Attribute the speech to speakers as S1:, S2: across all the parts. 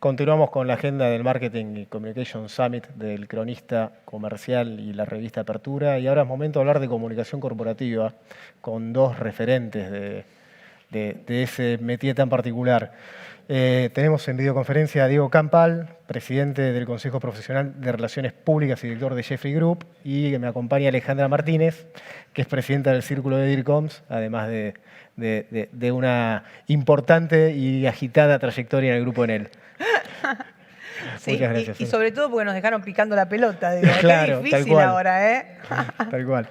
S1: Continuamos con la agenda del Marketing y Communication Summit del Cronista Comercial y la revista Apertura. Y ahora es momento de hablar de comunicación corporativa con dos referentes de ese métier tan particular. Tenemos en videoconferencia a Diego Campal, presidente del Consejo Profesional de Relaciones Públicas y director de Jeffrey Group, y me acompaña Alejandra Martínez, que es presidenta del Círculo de DIRCOMS, además de una importante y agitada trayectoria en el Grupo Enel.
S2: Sí,
S1: muchas gracias.
S2: Y sobre todo porque nos dejaron picando la pelota. Digo,
S1: claro,
S2: qué difícil
S1: tal cual.
S2: ahora, ¿eh?
S1: Tal cual.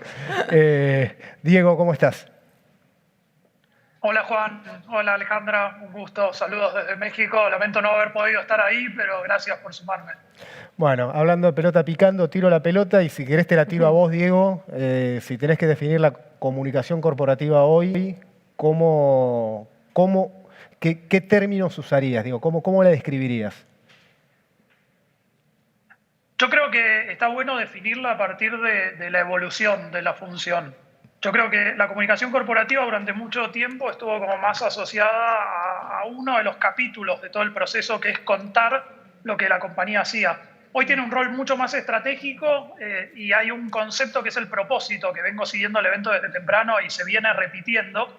S1: Diego, ¿cómo estás?
S3: Hola Juan, hola Alejandra, un gusto, saludos desde México. Lamento no haber podido estar ahí, pero gracias por sumarme.
S1: Bueno, hablando de pelota picando, tiro la pelota y si querés te la tiro a vos, Diego. Si tenés que definir la comunicación corporativa hoy, ¿qué términos usarías? Digo, ¿cómo la describirías?
S3: Yo creo que está bueno definirla a partir de la evolución de la función. Yo creo que la comunicación corporativa durante mucho tiempo estuvo como más asociada a uno de los capítulos de todo el proceso, que es contar lo que la compañía hacía. Hoy tiene un rol mucho más estratégico y hay un concepto que es el propósito, que vengo siguiendo el evento desde temprano y se viene repitiendo.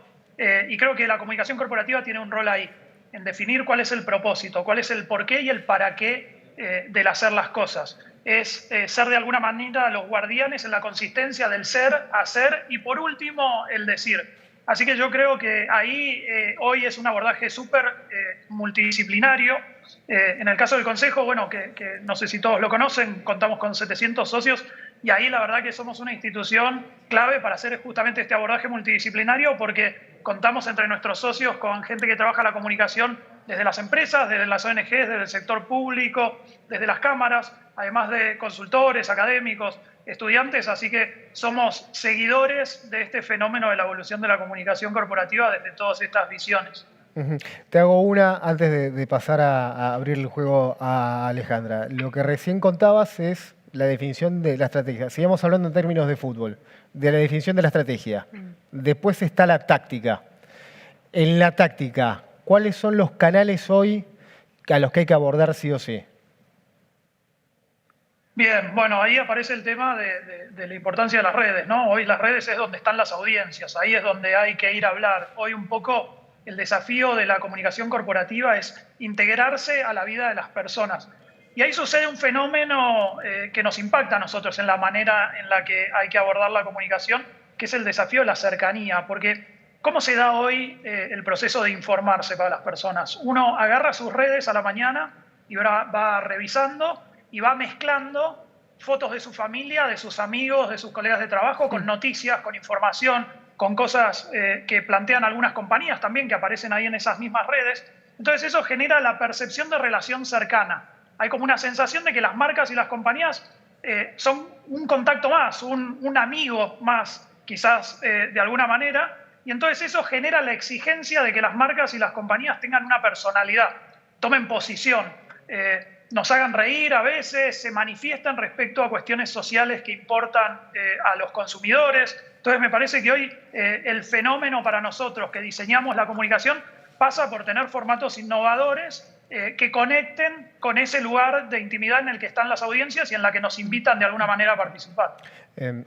S3: Y creo que la comunicación corporativa tiene un rol ahí, en definir cuál es el propósito, cuál es el porqué y el para qué del hacer las cosas. Es ser de alguna manera los guardianes en la consistencia del ser, hacer y por último el decir. Así que yo creo que ahí hoy es un abordaje súper multidisciplinario. En el caso del Consejo, bueno, que no sé si todos lo conocen, contamos con 700 socios y ahí la verdad que somos una institución clave para hacer justamente este abordaje multidisciplinario porque contamos entre nuestros socios con gente que trabaja la comunicación desde las empresas, desde las ONGs, desde el sector público, desde las cámaras, además de consultores, académicos, estudiantes, así que somos seguidores de este fenómeno de la evolución de la comunicación corporativa desde todas estas visiones.
S1: Te hago una antes de pasar a abrir el juego a Alejandra. Lo que recién contabas es la definición de la estrategia. Sigamos hablando en términos de fútbol, de la definición de la estrategia. Después está la táctica. En la táctica, ¿cuáles son los canales hoy a los que hay que abordar sí o sí?
S3: Bien, bueno, ahí aparece el tema de la importancia de las redes, ¿no? Hoy las redes es donde están las audiencias, ahí es donde hay que ir a hablar. Hoy un poco el desafío de la comunicación corporativa es integrarse a la vida de las personas. Y ahí sucede un fenómeno que nos impacta a nosotros en la manera en la que hay que abordar la comunicación, que es el desafío de la cercanía, porque ¿cómo se da hoy el proceso de informarse para las personas? Uno agarra sus redes a la mañana y va revisando y va mezclando fotos de su familia, de sus amigos, de sus colegas de trabajo, con noticias, con información, con cosas que plantean algunas compañías también que aparecen ahí en esas mismas redes. Entonces eso genera la percepción de relación cercana. Hay como una sensación de que las marcas y las compañías son un contacto más, un amigo más, quizás de alguna manera, y entonces eso genera la exigencia de que las marcas y las compañías tengan una personalidad, tomen posición, nos hagan reír a veces, se manifiestan respecto a cuestiones sociales que importan a los consumidores. Entonces me parece que hoy el fenómeno para nosotros que diseñamos la comunicación pasa por tener formatos innovadores que conecten con ese lugar de intimidad en el que están las audiencias y en la que nos invitan de alguna manera a participar.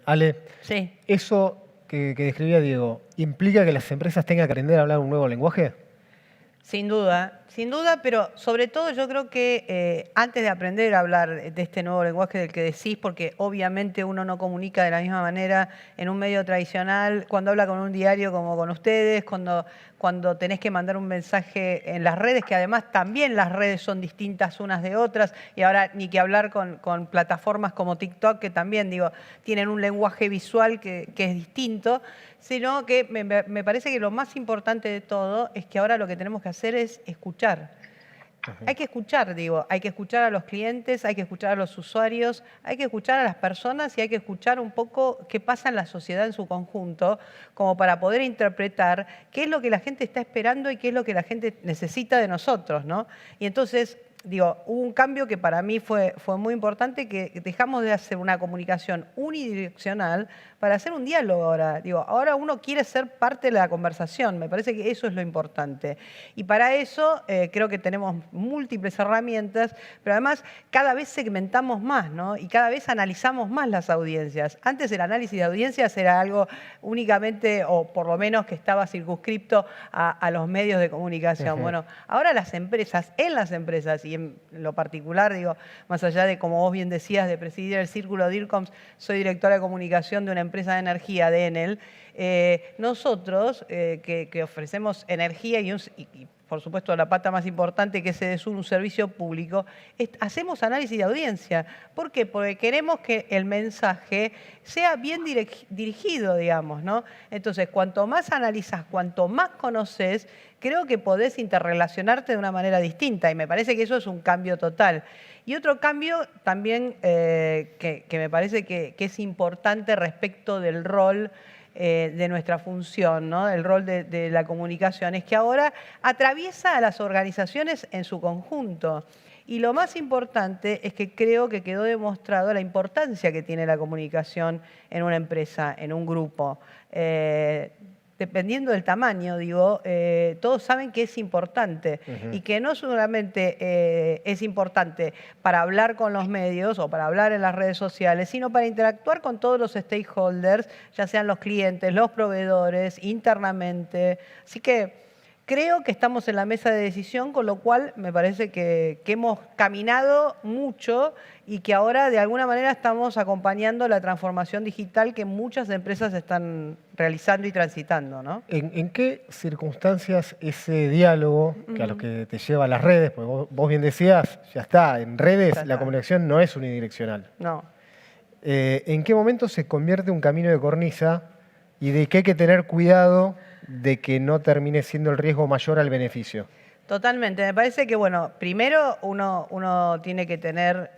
S1: Ale,
S2: Sí.
S1: eso que describía Diego, ¿implica que las empresas tengan que aprender a hablar un nuevo lenguaje?
S2: Sin duda, pero sobre todo yo creo que antes de aprender a hablar de este nuevo lenguaje del que decís, porque obviamente uno no comunica de la misma manera en un medio tradicional, cuando habla con un diario como con ustedes, cuando tenés que mandar un mensaje en las redes, que además también las redes son distintas unas de otras, y ahora ni que hablar con plataformas como TikTok, que también, digo, tienen un lenguaje visual que es distinto, sino que me parece que lo más importante de todo es que ahora lo que tenemos que hacer es escuchar. Hay que escuchar, digo, hay que escuchar a los clientes, hay que escuchar a los usuarios, hay que escuchar a las personas y hay que escuchar un poco qué pasa en la sociedad en su conjunto, como para poder interpretar qué es lo que la gente está esperando y qué es lo que la gente necesita de nosotros, ¿no? Y entonces digo, hubo un cambio que para mí fue muy importante, que dejamos de hacer una comunicación unidireccional para hacer un diálogo ahora. Digo, ahora uno quiere ser parte de la conversación, me parece que eso es lo importante. Y para eso creo que tenemos múltiples herramientas, pero además cada vez segmentamos más, ¿no? Y cada vez analizamos más las audiencias. Antes el análisis de audiencias era algo únicamente, o por lo menos que estaba circunscripto a los medios de comunicación. Bueno, ahora las empresas, en las empresas, y en lo particular, digo, más allá de, como vos bien decías, de presidir el Círculo DIRCOMS, soy directora de comunicación de una empresa de energía, de Enel. Nosotros, que ofrecemos energía y por supuesto la pata más importante, que es un servicio público, hacemos análisis de audiencia. ¿Por qué? Porque queremos que el mensaje sea bien dirigido, digamos, ¿no? Entonces, cuanto más analizas, cuanto más conoces, creo que podés interrelacionarte de una manera distinta, y me parece que eso es un cambio total. Y otro cambio también que me parece que es importante respecto del rol de nuestra función, ¿no? El rol de la comunicación, es que ahora atraviesa a las organizaciones en su conjunto. Y lo más importante es que creo que quedó demostrado la importancia que tiene la comunicación en una empresa, en un grupo. Dependiendo del tamaño, digo, todos saben que es importante y que no solamente es importante para hablar con los medios o para hablar en las redes sociales, sino para interactuar con todos los stakeholders, ya sean los clientes, los proveedores, internamente. Así que creo que estamos en la mesa de decisión, con lo cual me parece que hemos caminado mucho y que ahora de alguna manera estamos acompañando la transformación digital que muchas empresas están realizando y transitando, ¿no?
S1: ¿En qué circunstancias ese diálogo, que a lo que te lleva a las redes, porque vos bien decías, ya está, en redes la comunicación no es unidireccional?
S2: No.
S1: ¿En qué momento se convierte un camino de cornisa y de que hay que tener cuidado de que no termine siendo el riesgo mayor al beneficio?
S2: Totalmente. Me parece que, bueno, primero uno tiene que tener,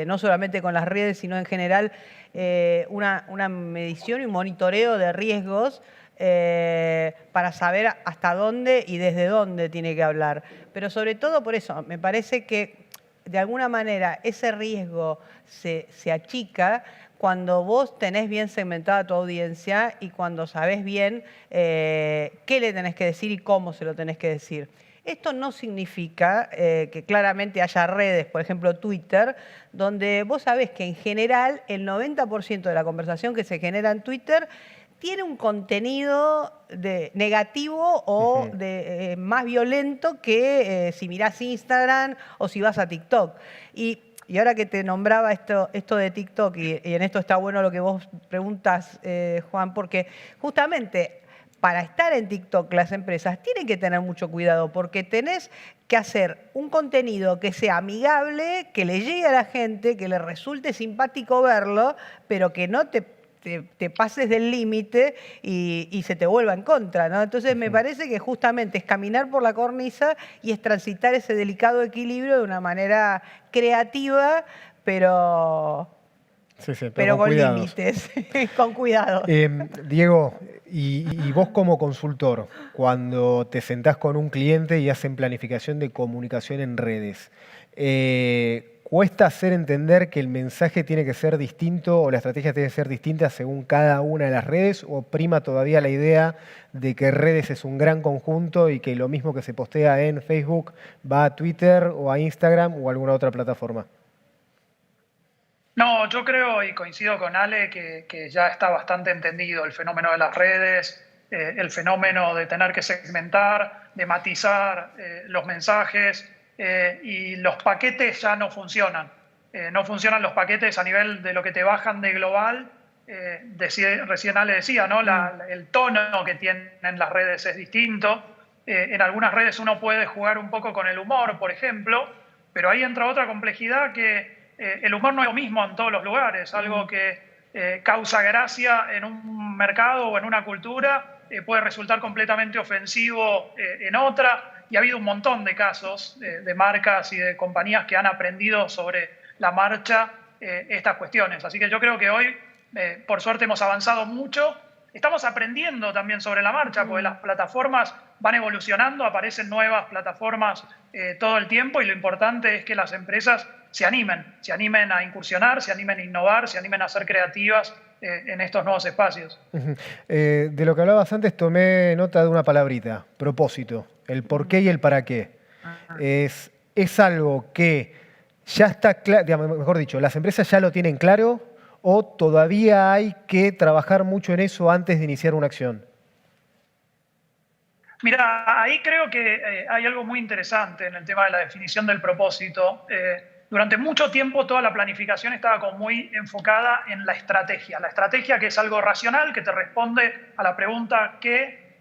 S2: no solamente con las redes, sino en general, una medición y un monitoreo de riesgos para saber hasta dónde y desde dónde tiene que hablar. Pero sobre todo por eso, me parece que de alguna manera ese riesgo se achica cuando vos tenés bien segmentada tu audiencia y cuando sabés bien qué le tenés que decir y cómo se lo tenés que decir. Esto no significa que claramente haya redes, por ejemplo Twitter, donde vos sabés que en general el 90% de la conversación que se genera en Twitter tiene un contenido negativo o más violento que si mirás Instagram o si vas a TikTok. Y ahora que te nombraba esto de TikTok, y en esto está bueno lo que vos preguntas, Juan, porque justamente para estar en TikTok las empresas tienen que tener mucho cuidado porque tenés que hacer un contenido que sea amigable, que le llegue a la gente, que le resulte simpático verlo, pero que no te pases del límite y se te vuelva en contra, ¿no? Entonces me parece que justamente es caminar por la cornisa y es transitar ese delicado equilibrio de una manera creativa, pero con límites, con cuidado.
S1: Diego, y vos como consultor, cuando te sentás con un cliente y hacen planificación de comunicación en redes, ¿cuesta hacer entender que el mensaje tiene que ser distinto o la estrategia tiene que ser distinta según cada una de las redes? ¿O prima todavía la idea de que redes es un gran conjunto y que lo mismo que se postea en Facebook va a Twitter o a Instagram o a alguna otra plataforma?
S3: No, yo creo y coincido con Ale que ya está bastante entendido el fenómeno de las redes, el fenómeno de tener que segmentar, de matizar los mensajes, y los paquetes ya no funcionan. No funcionan los paquetes a nivel de lo que te bajan de global. Recién Ale decía, ¿no? El tono que tienen las redes es distinto. En algunas redes uno puede jugar un poco con el humor, por ejemplo, pero ahí entra otra complejidad que el humor no es lo mismo en todos los lugares. Algo que causa gracia en un mercado o en una cultura puede resultar completamente ofensivo en otra. Y ha habido un montón de casos de marcas y de compañías que han aprendido sobre la marcha estas cuestiones. Así que yo creo que hoy, por suerte, hemos avanzado mucho estamos aprendiendo también sobre la marcha, porque las plataformas van evolucionando, aparecen nuevas plataformas todo el tiempo, y lo importante es que las empresas se animen a incursionar, se animen a innovar, se animen a ser creativas en estos nuevos espacios.
S1: De lo que hablabas antes tomé nota de una palabrita, propósito, el por qué y el para qué. Es algo que ya está claro, mejor dicho, las empresas ya lo tienen claro, o todavía hay que trabajar mucho en eso antes de iniciar una acción.
S3: Mira, ahí creo que hay algo muy interesante en el tema de la definición del propósito. Durante mucho tiempo toda la planificación estaba como muy enfocada en la estrategia. La estrategia, que es algo racional, que te responde a la pregunta qué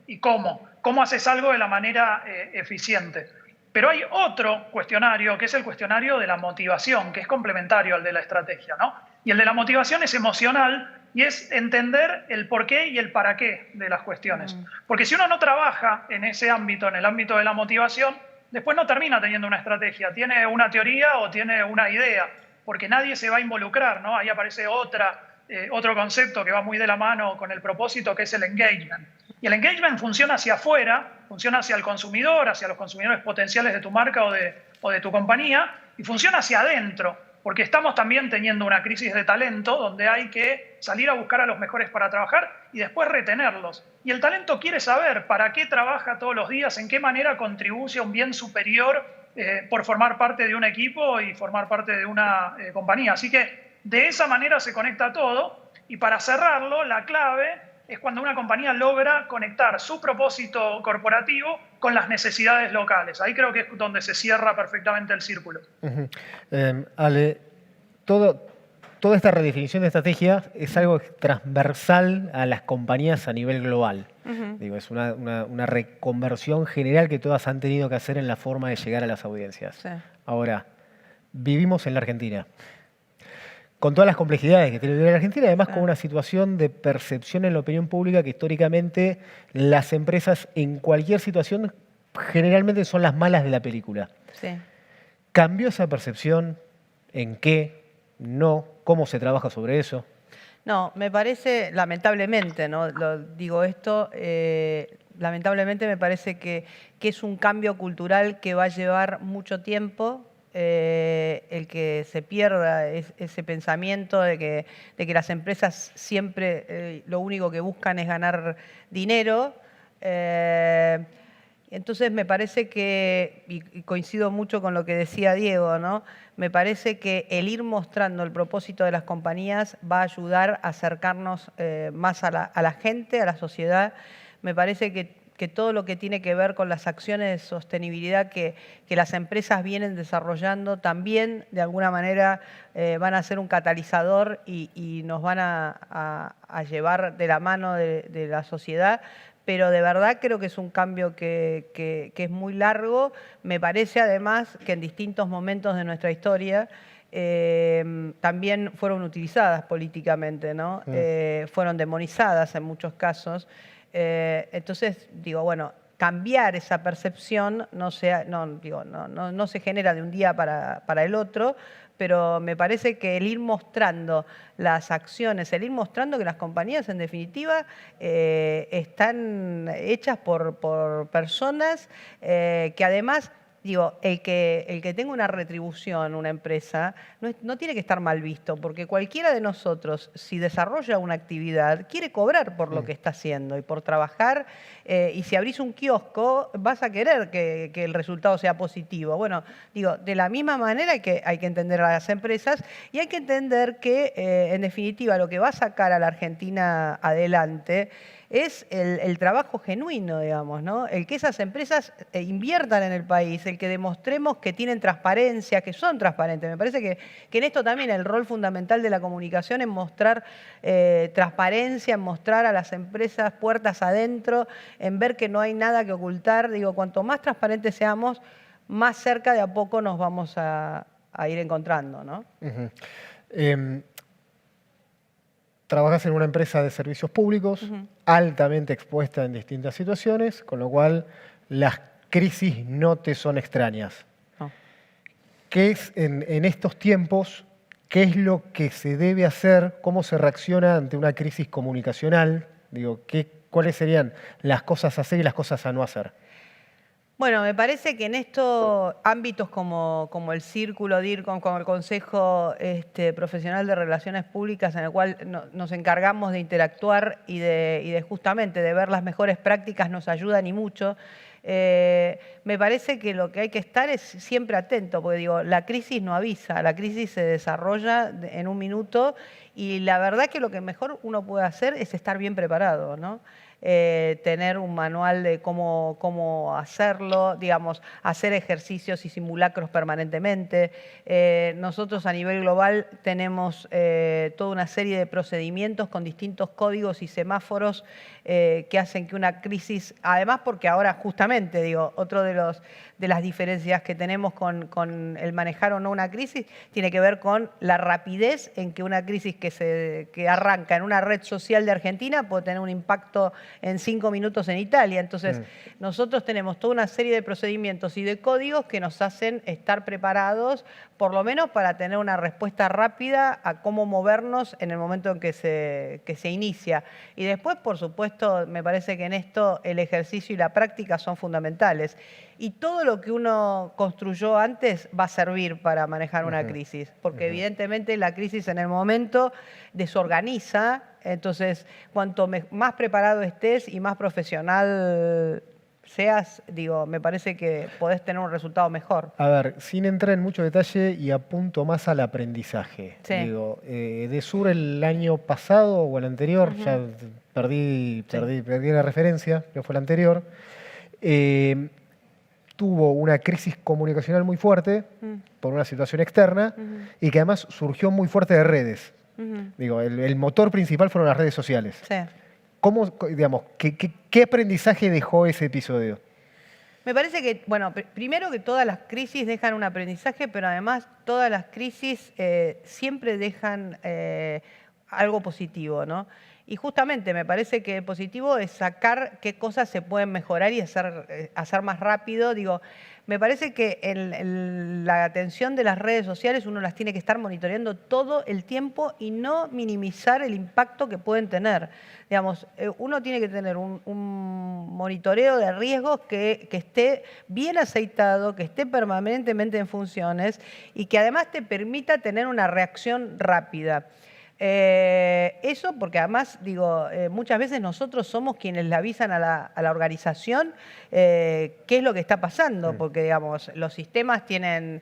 S3: y cómo. ¿Cómo haces algo de la manera eficiente? Pero hay otro cuestionario, que es el cuestionario de la motivación, que es complementario al de la estrategia, ¿no? Y el de la motivación es emocional, y es entender el por qué y el para qué de las cuestiones. Porque si uno no trabaja en ese ámbito, en el ámbito de la motivación, después no termina teniendo una estrategia, tiene una teoría o tiene una idea, porque nadie se va a involucrar, ¿no? Ahí aparece otro concepto que va muy de la mano con el propósito, que es el engagement. Y el engagement funciona hacia afuera, funciona hacia el consumidor, hacia los consumidores potenciales de tu marca o de tu compañía, y funciona hacia adentro, porque estamos también teniendo una crisis de talento donde hay que salir a buscar a los mejores para trabajar y después retenerlos. Y el talento quiere saber para qué trabaja todos los días, en qué manera contribuye a un bien superior por formar parte de un equipo y formar parte de una compañía. Así que de esa manera se conecta todo, y para cerrarlo, la clave es cuando una compañía logra conectar su propósito corporativo con las necesidades locales. Ahí creo que es donde se cierra perfectamente el círculo.
S1: Ale, toda esta redefinición de estrategia es algo transversal a las compañías a nivel global. Digo, es una reconversión general que todas han tenido que hacer en la forma de llegar a las audiencias.
S2: Sí.
S1: Ahora, vivimos en la Argentina, con todas las complejidades que tiene la Argentina, además con una situación de percepción en la opinión pública que históricamente las empresas en cualquier situación generalmente son las malas de la película.
S2: Sí.
S1: ¿Cambió esa percepción? ¿En qué? ¿No? ¿Cómo se trabaja sobre eso?
S2: No, me parece, lamentablemente, ¿no? Digo esto, lamentablemente me parece que es un cambio cultural que va a llevar mucho tiempo. El que se pierda ese pensamiento de que las empresas siempre lo único que buscan es ganar dinero. Entonces me parece que, y coincido mucho con lo que decía Diego, ¿no? Me parece que el ir mostrando el propósito de las compañías va a ayudar a acercarnos más a la gente, a la sociedad. Me parece que todo lo que tiene que ver con las acciones de sostenibilidad que las empresas vienen desarrollando también de alguna manera van a ser un catalizador y nos van a llevar de la mano de la sociedad. Pero de verdad creo que es un cambio que es muy largo. Me parece además que en distintos momentos de nuestra historia también fueron utilizadas políticamente, ¿no? Fueron demonizadas en muchos casos. Entonces, digo, bueno, cambiar esa percepción no se genera de un día para el otro, pero me parece que el ir mostrando las acciones, el ir mostrando que las compañías en definitiva están hechas por personas que además, digo, el que tenga una retribución, una empresa, no tiene que estar mal visto, porque cualquiera de nosotros, si desarrolla una actividad, quiere cobrar por lo que está haciendo y por trabajar. Y si abrís un kiosco, vas a querer que el resultado sea positivo. Bueno, digo, de la misma manera hay que entender a las empresas y hay que entender que, en definitiva, lo que va a sacar a la Argentina adelante es el trabajo genuino, digamos, ¿no? El que esas empresas inviertan en el país, el que demostremos que tienen transparencia, que son transparentes. Me parece que en esto también el rol fundamental de la comunicación es mostrar transparencia, en mostrar a las empresas puertas adentro, en ver que no hay nada que ocultar. Digo, cuanto más transparentes seamos, más cerca de a poco nos vamos a ir encontrando, ¿no?
S1: Trabajas en una empresa de servicios públicos, altamente expuesta en distintas situaciones, con lo cual las crisis no te son extrañas.
S2: No.
S1: ¿Qué es en estos tiempos, ¿qué es lo que se debe hacer? ¿Cómo se reacciona ante una crisis comunicacional? Digo, ¿cuáles serían las cosas a hacer y las cosas a no hacer?
S2: Bueno, me parece que en estos ámbitos como el Círculo DIRCOM, como el Consejo Profesional de Relaciones Públicas, en el cual nos encargamos de interactuar y de justamente de ver las mejores prácticas, nos ayudan y mucho. Me parece que lo que hay que estar es siempre atento, porque digo, la crisis no avisa, la crisis se desarrolla en un minuto y la verdad que lo que mejor uno puede hacer es estar bien preparado, ¿no? Tener un manual de cómo hacerlo, digamos, hacer ejercicios y simulacros permanentemente. Nosotros a nivel global tenemos toda una serie de procedimientos con distintos códigos y semáforos que hacen que una crisis, además porque ahora justamente, digo, otro de las diferencias que tenemos con el manejar o no una crisis tiene que ver con la rapidez en que una crisis que arranca en una red social de Argentina puede tener un impacto en 5 minutos en Italia. Entonces, nosotros tenemos toda una serie de procedimientos y de códigos que nos hacen estar preparados, por lo menos para tener una respuesta rápida a cómo movernos en el momento en que se inicia. Y después, por supuesto, me parece que en esto el ejercicio y la práctica son fundamentales. Y todo lo que uno construyó antes va a servir para manejar una crisis, porque evidentemente la crisis en el momento desorganiza. Entonces, cuanto más preparado estés y más profesional seas, digo, me parece que podés tener un resultado mejor.
S1: A ver, sin entrar en mucho detalle y apunto más al aprendizaje.
S2: Sí.
S1: Digo, de Sur el año pasado o el anterior, ya perdí la referencia, que fue el anterior, tuvo una crisis comunicacional muy fuerte por una situación externa y que además surgió muy fuerte de redes. Digo, el motor principal fueron las redes sociales.
S2: Sí.
S1: ¿Cómo, digamos, qué aprendizaje dejó ese episodio?
S2: Me parece que, bueno, primero que todas las crisis dejan un aprendizaje, pero además todas las crisis siempre dejan algo positivo, ¿no? Y justamente me parece que el positivo es sacar qué cosas se pueden mejorar y hacer más rápido. Digo, me parece que en la atención de las redes sociales uno las tiene que estar monitoreando todo el tiempo y no minimizar el impacto que pueden tener. Digamos, uno tiene que tener un monitoreo de riesgos que esté bien aceitado, que esté permanentemente en funciones y que además te permita tener una reacción rápida. Eso porque además, digo, muchas veces nosotros somos quienes le avisan a la organización qué es lo que está pasando, porque, digamos, los sistemas tienen,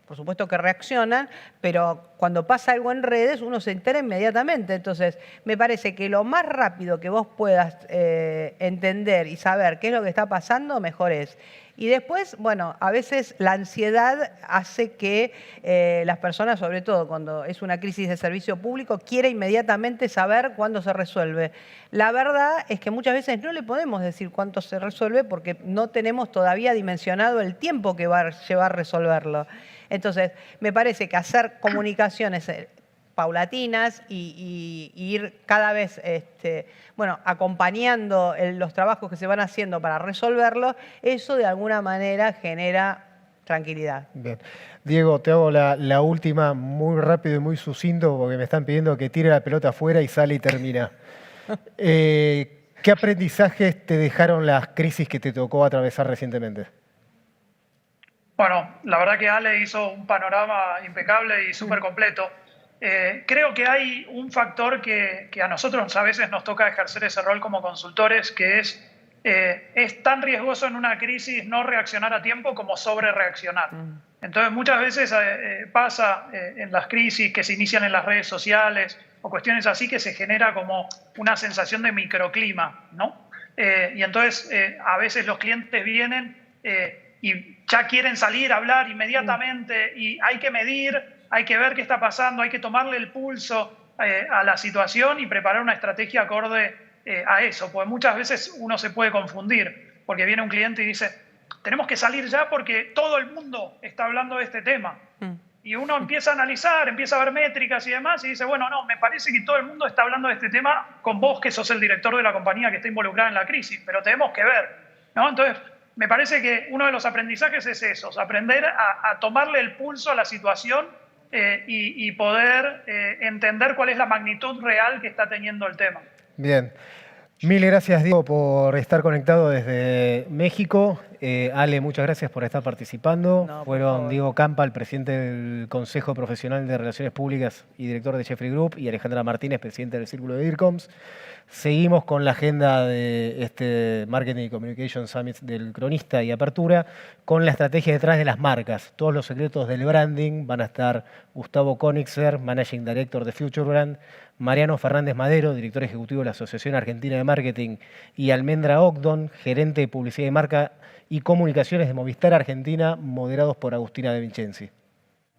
S2: por supuesto que reaccionan, pero cuando pasa algo en redes uno se entera inmediatamente. Entonces, me parece que lo más rápido que vos puedas entender y saber qué es lo que está pasando, mejor es. Y después, bueno, a veces la ansiedad hace que las personas, sobre todo cuando es una crisis de servicio público, quiera inmediatamente saber cuándo se resuelve. La verdad es que muchas veces no le podemos decir cuánto se resuelve porque no tenemos todavía dimensionado el tiempo que va a llevar resolverlo. Entonces, me parece que hacer comunicaciones paulatinas y ir cada vez acompañando los trabajos que se van haciendo para resolverlo, eso de alguna manera genera tranquilidad.
S1: Bien. Diego, te hago la última muy rápido y muy sucinto porque me están pidiendo que tire la pelota afuera y sale y termina. ¿Qué aprendizajes te dejaron las crisis que te tocó atravesar recientemente?
S3: Bueno, la verdad que Ale hizo un panorama impecable y súper completo. Creo que hay un factor que a nosotros a veces nos toca ejercer ese rol como consultores, que es tan riesgoso en una crisis no reaccionar a tiempo como sobre reaccionar. Entonces muchas veces pasa en las crisis que se inician en las redes sociales o cuestiones así que se genera como una sensación de microclima, ¿no? Y entonces a veces los clientes vienen y ya quieren salir a hablar inmediatamente y hay que medir, hay que ver qué está pasando, hay que tomarle el pulso a la situación y preparar una estrategia acorde a eso, porque muchas veces uno se puede confundir, porque viene un cliente y dice, tenemos que salir ya porque todo el mundo está hablando de este tema. Y uno empieza a analizar, empieza a ver métricas y demás y dice, bueno, no, me parece que todo el mundo está hablando de este tema con vos, que sos el director de la compañía que está involucrada en la crisis, pero tenemos que ver, ¿no? Entonces, me parece que uno de los aprendizajes es eso, aprender a tomarle el pulso a la situación y poder entender cuál es la magnitud real que está teniendo el tema.
S1: Bien. Mil gracias, Diego, por estar conectado desde México. Ale, muchas gracias por estar participando.
S2: No, por
S1: Fueron
S2: favor.
S1: Diego Campa, el presidente del Consejo Profesional de Relaciones Públicas y director de Jeffrey Group, y Alejandra Martínez, presidente del Círculo de DIRCOMS. Seguimos con la agenda de este Marketing y Communication Summit del Cronista y Apertura, con la estrategia detrás de las marcas. Todos los secretos del branding van a estar Gustavo Koenigsegg, Managing Director de Future Brand, Mariano Fernández Madero, director ejecutivo de la Asociación Argentina de Marketing, y Almendra Ogdon, gerente de publicidad y marca y comunicaciones de Movistar Argentina, moderados por Agustina De Vincenzi.